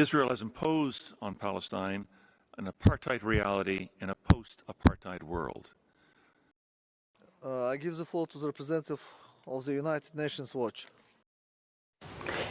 Israel has imposed on Palestine an apartheid reality in a post-apartheid world. I give the floor to the representative of the United Nations Watch.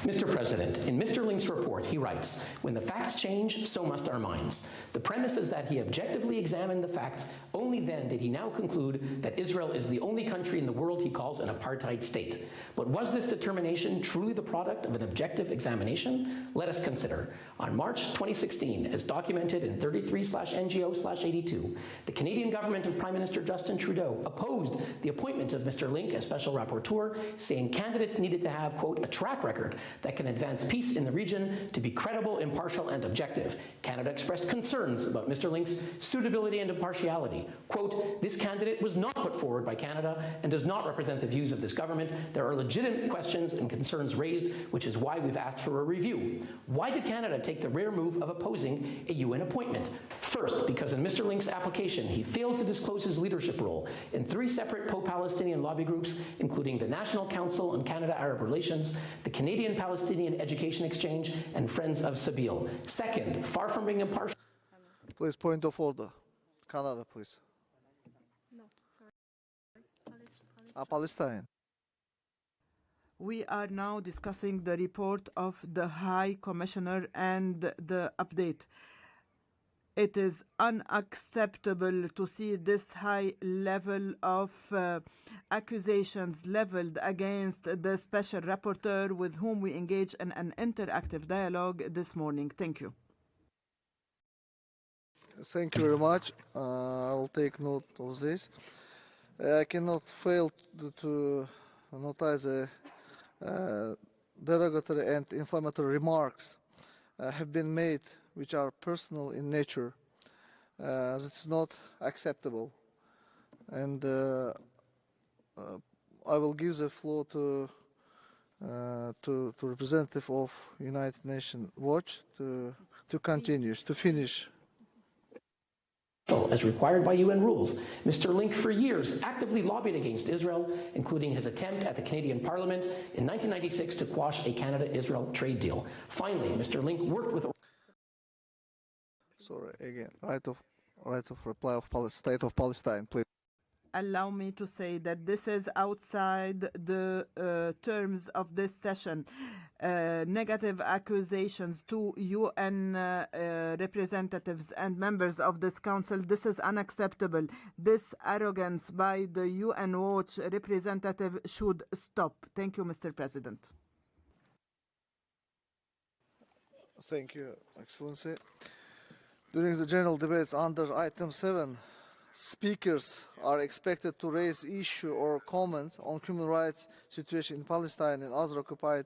Mr. President, in Mr. Lynk's report, he writes, "When the facts change, so must our minds. The premise is that he objectively examined the facts. Only then did he now conclude that Israel is the only country in the world he calls an apartheid state. But was this determination truly the product of an objective examination? Let us consider. On March 2016, as documented in 33/NGO/82, the Canadian government of Prime Minister Justin Trudeau opposed the appointment of Mr. Lynk as Special Rapporteur, saying candidates needed to have, quote, a track record that can advance peace in the region, to be credible, impartial, and objective. Canada expressed concerns about Mr. Lynk's suitability and impartiality. Quote, this candidate was not put forward by Canada and does not represent the views of this government. There are legitimate questions and concerns raised, which is why we've asked for a review. Why did Canada take the rare move of opposing a UN appointment? First, because in Mr. Lynk's application, he failed to disclose his leadership role in 3 separate pro-Palestinian lobby groups, including the National Council on Canada-Arab Relations, the Canadian Palestinian Education Exchange, and Friends of Sabeel. Second, far from being impartial... Please, point of order. Canada, please. No, sorry. Palestine. We are now discussing the report of the High Commissioner and the update. It is unacceptable to see this high level of accusations leveled against the Special Rapporteur, with whom we engage in an interactive dialogue this morning. Thank you. Thank you very much. I will take note of this. I cannot fail to notice the derogatory and inflammatory remarks have been made, which are personal in nature. It's not acceptable. And I will give the floor to representative of United Nations Watch to continue, to finish. As required by UN rules, Mr. Lynk for years actively lobbied against Israel, including his attempt at the Canadian Parliament in 1996 to quash a Canada-Israel trade deal. Finally, Mr. Lynk worked with... Sorry, again, right of reply of State of Palestine, please. Allow me to say that this is outside the terms of this session. Negative accusations to UN representatives and members of this council, this is unacceptable. This arrogance by the UN Watch representative should stop. Thank you, Mr. President. Thank you, Excellency. During the general debates under item 7, speakers are expected to raise issue or comments on human rights situation in Palestine and other occupied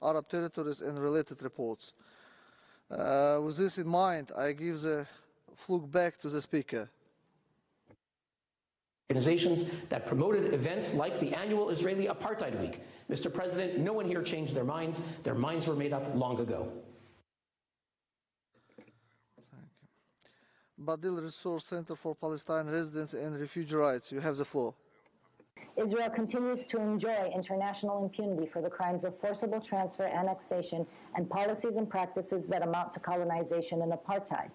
Arab territories and related reports. With this in mind, I give the floor back to the speaker. Organizations that promoted events like the annual Israeli Apartheid Week. Mr. President, no one here changed their minds. Their minds were made up long ago. Badil Resource Center for Palestine Residents and Refugee Rights. You have the floor. Israel continues to enjoy international impunity for the crimes of forcible transfer, annexation, and policies and practices that amount to colonization and apartheid.